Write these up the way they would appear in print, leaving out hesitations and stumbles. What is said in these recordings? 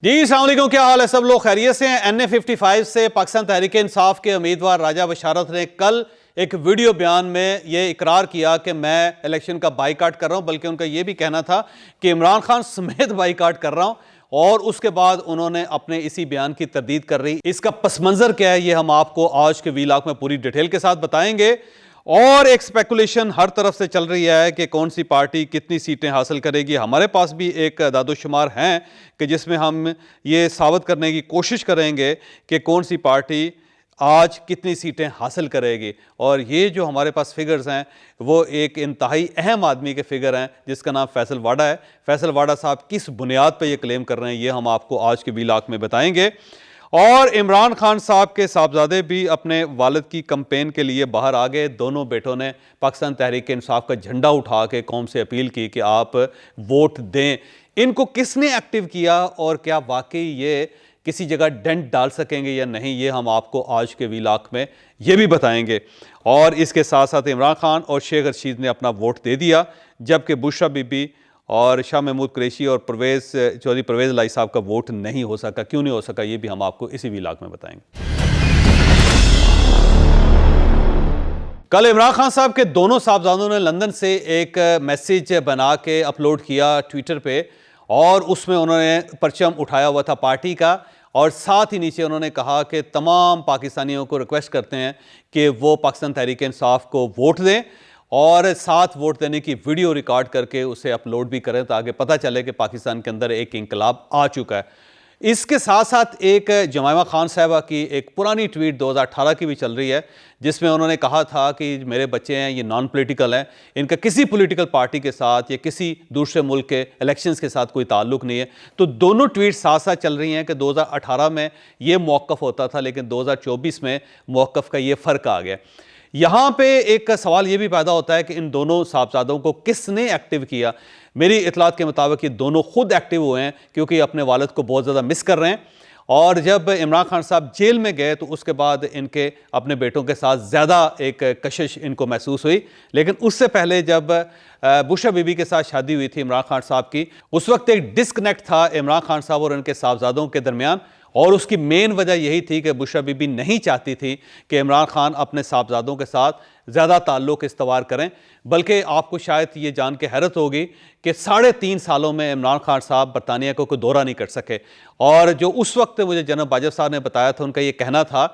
जी अस्सलाम वालेकुम, क्या हाल है? सब लोग खैरियत से हैं। NA-55 से पाकिस्तान तहरीक इंसाफ के उम्मीदवार राजा बशारत ने कल एक वीडियो बयान में ये इकरार किया कि मैं इलेक्शन का बाइकाट कर रहा हूं, बल्कि उनका ये भी कहना था कि इमरान खान समेत बाइकाट कर रहा हूं। और उसके बाद उन्होंने अपने इसी बयान की तरदीद कर रही। इसका पस मंजर क्या है, ये हम आपको आज के वीलॉग में पूरी डिटेल के साथ बताएंगे। और एक स्पेकुलेशन हर तरफ से चल रही है कि कौन सी पार्टी कितनी सीटें हासिल करेगी। हमारे पास भी एक दादोशुमार हैं कि जिसमें हम ये साबित करने की कोशिश करेंगे कि कौन सी पार्टी आज कितनी सीटें हासिल करेगी। और ये जो हमारे पास फिगर्स हैं वो एक इंतहाई अहम आदमी के फिगर हैं जिसका नाम फैसल वाडा है। फैसल वाडा साहब किस बुनियाद पर ये क्लेम कर रहे हैं, ये हम आपको आज के वीलॉग में बताएंगे। और इमरान खान साहब के साहबजादे भी अपने वालिद की कैंपेन के लिए बाहर आ गए। दोनों बेटों ने पाकिस्तान तहरीक इंसाफ का झंडा उठा के कौम से अपील की कि आप वोट दें। इनको किसने एक्टिव किया और क्या वाकई ये किसी जगह डेंट डाल सकेंगे या नहीं, ये हम आपको आज के वीलॉग में ये भी बताएंगे। और इसके साथ साथ इमरान खान और शेख रशीद ने अपना वोट दे दिया, जबकि बुशरा बीबी और शाह महमूद कुरैशी और चौधरी परवेज लाई साहब का वोट नहीं हो सका। क्यों नहीं हो सका, ये भी हम आपको इसी वीलॉग में बताएंगे। कल इमरान खान साहब के दोनों साहबजादों ने लंदन से एक मैसेज बना के अपलोड किया ट्विटर पे, और उसमें उन्होंने परचम उठाया हुआ था पार्टी का। और साथ ही नीचे उन्होंने कहा कि तमाम पाकिस्तानियों को रिक्वेस्ट करते हैं कि वो पाकिस्तान तहरीक इंसाफ को वोट दें और साथ वोट देने की वीडियो रिकॉर्ड करके उसे अपलोड भी करें ताकि पता चले कि पाकिस्तान के अंदर एक इंकलाब आ चुका है। इसके साथ साथ एक जमाइमा खान साहिबा की एक पुरानी ट्वीट 2018 की भी चल रही है, जिसमें उन्होंने कहा था कि मेरे बच्चे हैं ये नॉन पॉलिटिकल हैं, इनका किसी पॉलिटिकल पार्टी के साथ या किसी दूसरे मुल्क के इलेक्शंस के साथ कोई ताल्लुक नहीं है। तो दोनों ट्वीट साथ साथ चल रही हैं कि 2018 में ये मौक़िफ़ होता था, लेकिन 2024 में मौक़िफ़ का ये फ़र्क आ गया। यहाँ पे एक सवाल ये भी पैदा होता है कि इन दोनों साहबजादों को किसने एक्टिव किया। मेरी इतलात के मुताबिक ये दोनों खुद एक्टिव हुए हैं, क्योंकि अपने वालिद को बहुत ज़्यादा मिस कर रहे हैं। और जब इमरान खान साहब जेल में गए तो उसके बाद इनके अपने बेटों के साथ ज़्यादा एक कशिश इनको महसूस हुई। लेकिन उससे पहले जब बुशरा बीबी के साथ शादी हुई थी इमरान खान साहब की, उस वक्त एक डिस्कनेक्ट था इमरान खान साहब और उनके साहबजादों के दरमियान। और उसकी मेन वजह यही थी कि बुशरा बीबी नहीं चाहती थी कि इमरान खान अपने साहबजादों के साथ ज़्यादा ताल्लुक़ इस्तवार करें। बल्कि आपको शायद ये जान के हैरत होगी कि 3.5 सालों में इमरान खान साहब बरतानिया को कोई दौरा नहीं कर सके। और जो उस वक्त मुझे जनाब बाजवा साहब ने बताया था, उनका ये कहना था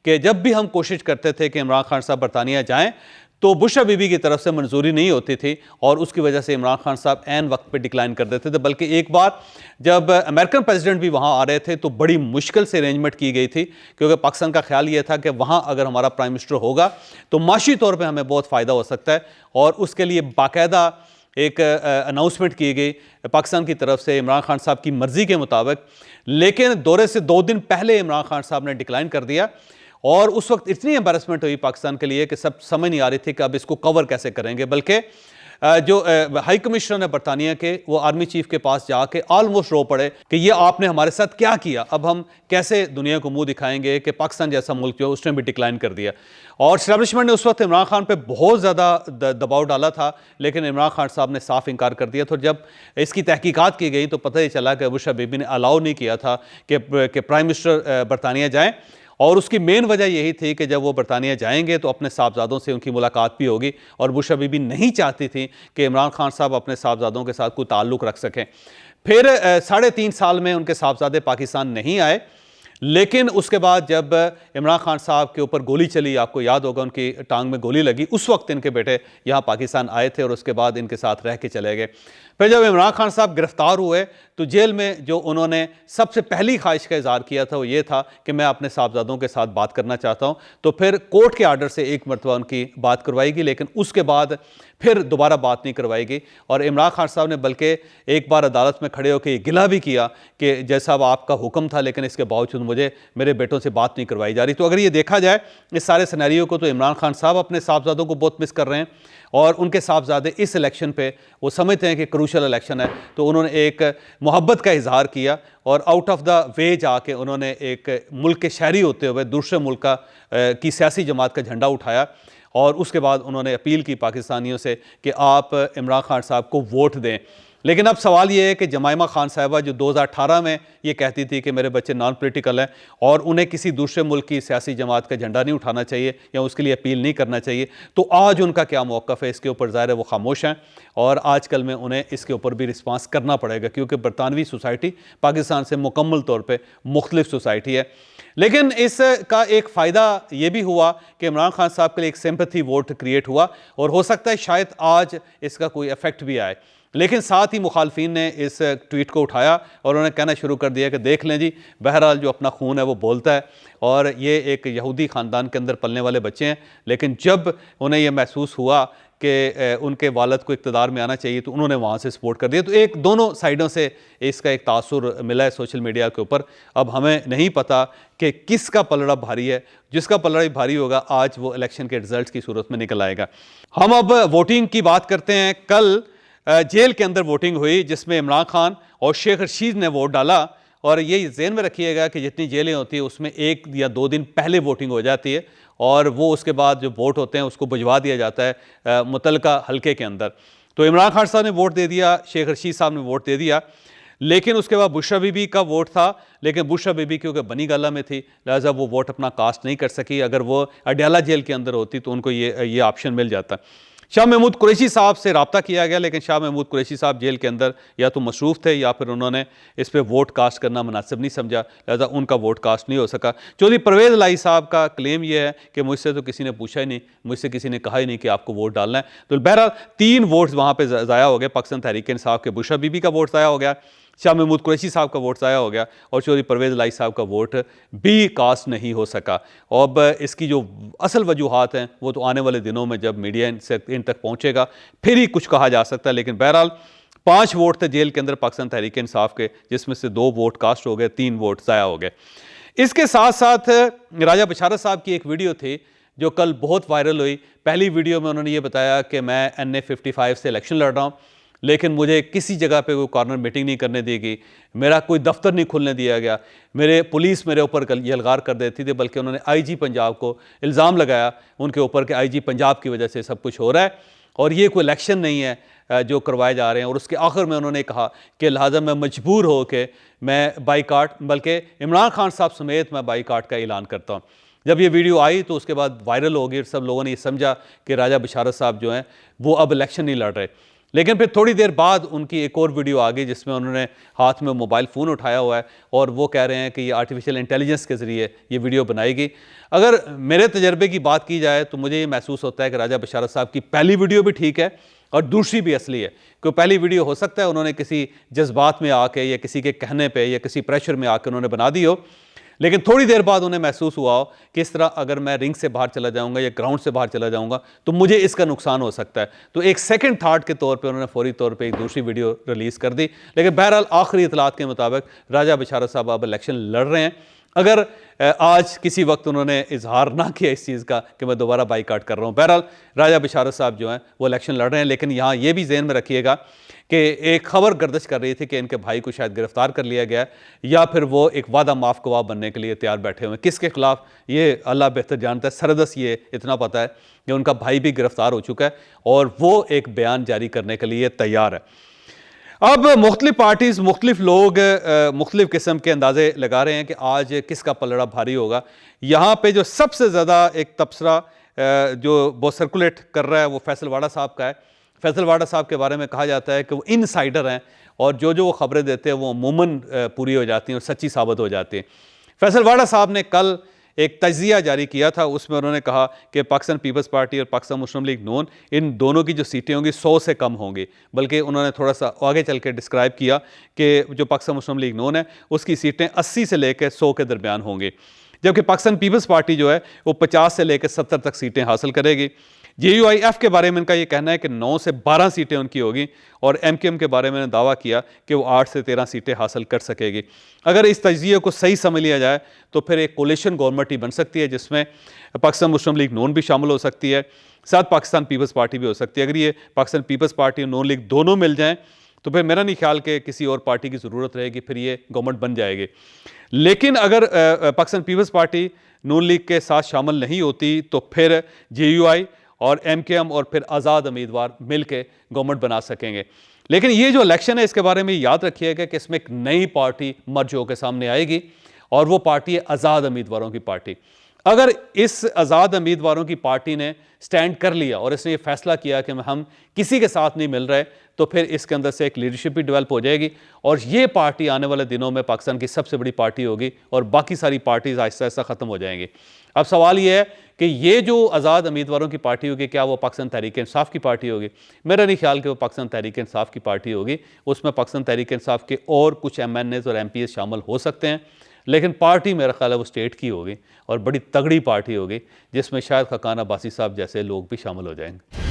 कि जब भी हम कोशिश करते थे कि इमरान खान साहब बरतानिया जाएँ तो बुशरा बीबी की तरफ से मंजूरी नहीं होती थी, और उसकी वजह से इमरान खान साहब ऐन वक्त पे डिक्लाइन कर देते थे। बल्कि एक बार जब अमेरिकन प्रेसिडेंट भी वहाँ आ रहे थे तो बड़ी मुश्किल से अरेंजमेंट की गई थी, क्योंकि पाकिस्तान का ख्याल ये था कि वहाँ अगर हमारा प्राइम मिनिस्टर होगा तो माशी तौर पर हमें बहुत फ़ायदा हो सकता है। और उसके लिए बाकायदा एक अनाउंसमेंट की गई पाकिस्तान की तरफ से इमरान खान साहब की मर्ज़ी के मुताबिक। लेकिन दौरे से 2 दिन पहले इमरान खान साहब ने डिक्लाइन कर दिया, और उस वक्त इतनी एम्बैरेसमेंट हुई पाकिस्तान के लिए कि सब समझ नहीं आ रही थी कि अब इसको कवर कैसे करेंगे। बल्कि जो हाई कमिश्नर है बरतानिया के, वो आर्मी चीफ के पास जाके ऑलमोस्ट रो पड़े कि ये आपने हमारे साथ क्या किया, अब हम कैसे दुनिया को मुंह दिखाएंगे कि पाकिस्तान जैसा मुल्क जो उसने भी डिक्लाइन कर दिया। और एस्टैब्लिशमेंट ने उस वक्त इमरान खान पे बहुत ज़्यादा दबाव डाला था, लेकिन इमरान खान साहब ने साफ इनकार कर दिया। तो जब इसकी तहकीकात की गई तो पता ही चला कि बुशरा बीबी ने अलाउ नहीं किया था कि प्राइम मिनिस्टर बरतानिया जाएँ। और उसकी मेन वजह यही थी कि जब वो बरतानिया जाएंगे तो अपने साहबजादों से उनकी मुलाकात भी होगी, और बुशरा बीबी नहीं चाहती थी कि इमरान खान साहब अपने साहबजादों के साथ कोई ताल्लुक़ रख सकें। फिर 3.5 साल में उनके साहबजादे पाकिस्तान नहीं आए। लेकिन उसके बाद जब इमरान खान साहब के ऊपर गोली चली, आपको याद होगा उनकी टांग में गोली लगी, उस वक्त इनके बेटे यहाँ पाकिस्तान आए थे और उसके बाद इनके साथ रह के चले गए। फिर जब इमरान खान साहब गिरफ्तार हुए तो जेल में जो उन्होंने सबसे पहली ख्वाहिश का इज़हार किया था वो ये था कि मैं अपने साहबजादों के साथ बात करना चाहता हूँ। तो फिर कोर्ट के आर्डर से एक मरतबा उनकी बात करवाएगी, लेकिन उसके बाद फिर दोबारा बात नहीं करवाएगी। और इमरान खान साहब ने बल्कि एक बार अदालत में खड़े होकर गिला भी किया कि जैसा अब आपका हुक्म था, लेकिन इसके बावजूद मुझे मेरे बेटों से बात नहीं करवाई जा रही। तो अगर ये देखा जाए इस सारे सिनेरियो को, तो इमरान खान साहब अपने साहबजादों को बहुत मिस कर रहे हैं, और उनके साहबजादे इस इलेक्शन पे वो समझते हैं कि क्रूशल इलेक्शन है, तो उन्होंने एक मोहब्बत का इजहार किया और आउट ऑफ द वे जाके उन्होंने एक मुल्क के शहरी होते हुए दूसरे मुल्क की सियासी जमात का झंडा उठाया। और उसके बाद उन्होंने अपील की पाकिस्तानियों से कि आप इमरान खान साहब को वोट दें। लेकिन अब सवाल ये है कि जमाइमा खान साहिबा जो 2018 में ये कहती थी कि मेरे बच्चे नॉन पॉलिटिकल हैं और उन्हें किसी दूसरे मुल्क की सियासी जमात का झंडा नहीं उठाना चाहिए या उसके लिए अपील नहीं करना चाहिए, तो आज उनका क्या मौक़िफ़ है इसके ऊपर ज़ाहिर है वो खामोश हैं और आजकल में उन्हें इसके ऊपर भी रिस्पांस करना पड़ेगा, क्योंकि बरतानवी सोसाइटी पाकिस्तान से मुकम्मल तौर पर मुख्तलिफ सोसाइटी है। लेकिन इसका एक फ़ायदा ये भी हुआ कि इमरान खान साहब के लिए एक सिंपैथी वोट क्रिएट हुआ और हो सकता है शायद आज इसका कोई इफेक्ट भी आए। लेकिन साथ ही मुखालफिन ने इस ट्वीट को उठाया और उन्होंने कहना शुरू कर दिया कि देख लें जी, बहरहाल जो अपना खून है वो बोलता है और ये एक यहूदी ख़ानदान के अंदर पलने वाले बच्चे हैं, लेकिन जब उन्हें यह महसूस हुआ कि उनके वालिद को इक़्तिदार में आना चाहिए तो उन्होंने वहाँ से सपोर्ट कर दिया। तो एक दोनों साइडों से इसका एक तासुर मिला है सोशल मीडिया के ऊपर। अब हमें नहीं पता कि किसका पलड़ा भारी है, जिसका पलड़ा ही भारी होगा आज वो इलेक्शन के रिजल्ट की सूरत में निकल आएगा। हम अब वोटिंग की बात करते हैं। कल जेल के अंदर वोटिंग हुई जिसमें इमरान खान और शेख रशीद ने वोट डाला और ये ज़हन में रखिएगा कि जितनी जेलें होती हैं उसमें 1 या 2 दिन पहले वोटिंग हो जाती है और वो उसके बाद जो वोट होते हैं उसको भिजवा दिया जाता है मुतलका हलके के अंदर। तो इमरान खान साहब ने वोट दे दिया, शेख रशीद साहब ने वोट दे दिया, लेकिन उसके बाद बुशरा बीबी का वोट था, लेकिन बुशरा बीबी क्योंकि बनी गाला में थी लिहाजा वो वोट अपना कास्ट नहीं कर सकी। अगर वो अडयाला जेल के अंदर होती तो उनको ये ऑप्शन मिल जाता। शाह महमूद कुरैशी साहब से रब्ता किया गया, लेकिन शाह महमूद कुरैशी साहब जेल के अंदर या तो मसरूफ़ थे या फिर उन्होंने इस पर वोट कास्ट करना मुनासिब नहीं समझा, लिहाजा उनका वोट कास्ट नहीं हो सका। चौधरी परवेज़ इलाही साहब का क्लेम यह है कि मुझसे तो किसी ने पूछा ही नहीं, मुझसे किसी ने कहा ही नहीं कि आपको वोट डालना है। तो बहरहाल 3 वोट्स वहाँ पर ज़ाया हो गए। पाकिस्तान तहरीक इंसाफ के बुशरा बीबी का वोट ज़ाया हो गया, शाह महमूद कुरैशी साहब का वोट ज़ाया हो गया और चौधरी परवेज़ इलाही साहब का वोट भी कास्ट नहीं हो सका। अब इसकी जो असल वजूहात हैं वो तो आने वाले दिनों में जब मीडिया इन तक पहुँचेगा फिर ही कुछ कहा जा सकता है। लेकिन बहरहाल 5 वोट थे जेल के अंदर पाकिस्तान तहरीक इंसाफ के, जिसमें से 2 वोट कास्ट हो गए, 3 वोट ज़ाया हो गए। इसके साथ साथ राजा बशारत साहब की एक वीडियो थी जो कल बहुत वायरल हुई। पहली वीडियो में उन्होंने ये बताया कि मैं NA 55 से इलेक्शन लड़ रहा हूँ, लेकिन मुझे किसी जगह पे कोई कॉर्नर मीटिंग नहीं करने दी गई, मेरा कोई दफ्तर नहीं खुलने दिया गया, पुलिस मेरे ऊपर यलगार कर देती थी, बल्कि उन्होंने IG पंजाब को इल्ज़ाम लगाया उनके ऊपर कि IG पंजाब की वजह से सब कुछ हो रहा है और ये कोई इलेक्शन नहीं है जो करवाए जा रहे हैं। और उसके आखिर में उन्होंने कहा कि लिहाजा मैं मजबूर हो के मैं बाईकाट, बल्कि इमरान खान साहब समेत मैं बाईकाट का ऐलान करता हूँ। जब ये वीडियो आई तो उसके बाद वायरल हो गई, सब लोगों ने ये समझा कि राजा बशारत साहब जो हैं वो अब इलेक्शन नहीं लड़ रहे। लेकिन फिर थोड़ी देर बाद उनकी एक और वीडियो आ गई जिसमें उन्होंने हाथ में मोबाइल फ़ोन उठाया हुआ है और वो कह रहे हैं कि ये आर्टिफिशियल इंटेलिजेंस के ज़रिए ये वीडियो बनाई गई। अगर मेरे तजर्बे की बात की जाए तो मुझे ये महसूस होता है कि राजा बशारत साहब की पहली वीडियो भी ठीक है और दूसरी भी असली है। क्योंकि पहली वीडियो हो सकता है उन्होंने किसी जज्बात में आके या किसी के कहने पर या किसी प्रेशर में आकर उन्होंने बना दी हो, लेकिन थोड़ी देर बाद उन्हें महसूस हुआ हो कि इस तरह अगर मैं रिंग से बाहर चला जाऊंगा या ग्राउंड से बाहर चला जाऊंगा तो मुझे इसका नुकसान हो सकता है। तो एक सेकंड थाट के तौर पे उन्होंने फौरी तौर पे एक दूसरी वीडियो रिलीज़ कर दी। लेकिन बहरहाल आखिरी इतलात के मुताबिक राजा बशारत साहब अब इलेक्शन लड़ रहे हैं। अगर आज किसी वक्त उन्होंने इजहार ना किया इस चीज़ का कि मैं दोबारा बाईकाट कर रहा हूँ, बहरहाल राजा बशारत साहब जो हैं वो इलेक्शन लड़ रहे हैं। लेकिन यहाँ ये भी ज़हन में रखिएगा कि एक खबर गर्दिश कर रही थी कि इनके भाई को शायद गिरफ्तार कर लिया गया या फिर वो एक वादा माफ़ गवाह बनने के लिए तैयार बैठे हुए हैं। किसके खिलाफ ये अल्लाह बेहतर जानता है। सरदस ये इतना पता है कि उनका भाई भी गिरफ्तार हो चुका है और वो एक बयान जारी करने के लिए तैयार है। अब मुख्तलिफ पार्टीज़, मुख्तलिफ लोग मुख्तलिफ किस्म के अंदाज़े लगा रहे हैं कि आज किसका पलड़ा भारी होगा। यहाँ पे जो सबसे ज़्यादा एक तबसरा जो वो सर्कुलेट कर रहा है वो फैसल वाडा साहब का है। फैसल वाडा साहब के बारे में कहा जाता है कि वो इनसाइडर हैं और जो वो ख़बरें देते हैं वो अमूमन पूरी हो जाती हैं और सच्ची साबित हो जाती हैं। फैसल वाडा साहब ने कल एक तजिया जारी किया था, उसमें उन्होंने कहा कि पाकिस्तान पीपल्स पार्टी और पाकिस्तान मुस्लिम लीग नून, इन दोनों की जो सीटें होंगी 100 से कम होंगी। बल्कि उन्होंने थोड़ा सा आगे चल के डिस्क्राइब किया कि जो पाकिस्तान मुस्लिम लीग नून है उसकी सीटें 80 से लेकर 100 के दरमियान होंगी, जबकि पाकिस्तान पीपल्स पार्टी जो है वो 50 से लेकर 70 तक सीटें हासिल करेगी। JUIF के बारे में इनका ये कहना है कि 9 से 12 सीटें उनकी होगी और MKM के बारे में दावा किया कि वो 8 से 13 सीटें हासिल कर सकेगी। अगर इस तजिए को सही समझ लिया जाए तो फिर एक कोलिशन गवर्नमेंट ही बन सकती है जिसमें पाकिस्तान मुस्लिम लीग नून भी शामिल हो सकती है, साथ पाकिस्तान पीपल्स पार्टी भी हो सकती है। अगर ये पाकिस्तान पीपल्स पार्टी और नून लीग दोनों मिल जाएँ तो फिर मेरा नहीं ख्याल कि किसी और पार्टी की ज़रूरत रहेगी, फिर ये गवर्नमेंट बन जाएगी। लेकिन अगर पाकिस्तान पीपल्स पार्टी नून लीग के साथ शामिल नहीं होती तो फिर JUI और MKM और फिर आज़ाद उम्मीदवार मिल के गवर्नमेंट बना सकेंगे। लेकिन ये जो इलेक्शन है इसके बारे में याद रखिएगा कि इसमें एक नई पार्टी मर्ज होकर सामने आएगी और वो पार्टी है आज़ाद उम्मीदवारों की पार्टी। अगर इस आज़ाद उम्मीदवारों की पार्टी ने स्टैंड कर लिया और इसने ये फैसला किया कि हम किसी के साथ नहीं मिल रहे, तो फिर इसके अंदर से एक लीडरशिप भी डेवलप हो जाएगी और ये पार्टी आने वाले दिनों में पाकिस्तान की सबसे बड़ी पार्टी होगी और बाकी सारी पार्टीज आहिस्ता आहिस्ता ख़त्म हो जाएंगी। अब सवाल ये है कि ये जो आज़ाद उम्मीदवारों की पार्टी होगी, क्या वो पाकिस्तान तहरीक इंसाफ की पार्टी होगी? मेरा नहीं ख्याल कि वो पाकिस्तान तहरीक इंसाफ की पार्टी होगी। उसमें पाकिस्तान तहरीक इंसाफ के और कुछ MNAs और MPs शामिल हो सकते हैं, लेकिन पार्टी मेरा ख्याल है वो स्टेट की होगी और बड़ी तगड़ी पार्टी होगी जिसमें शायद खकान अब्बासी साहब जैसे लोग भी शामिल हो जाएंगे।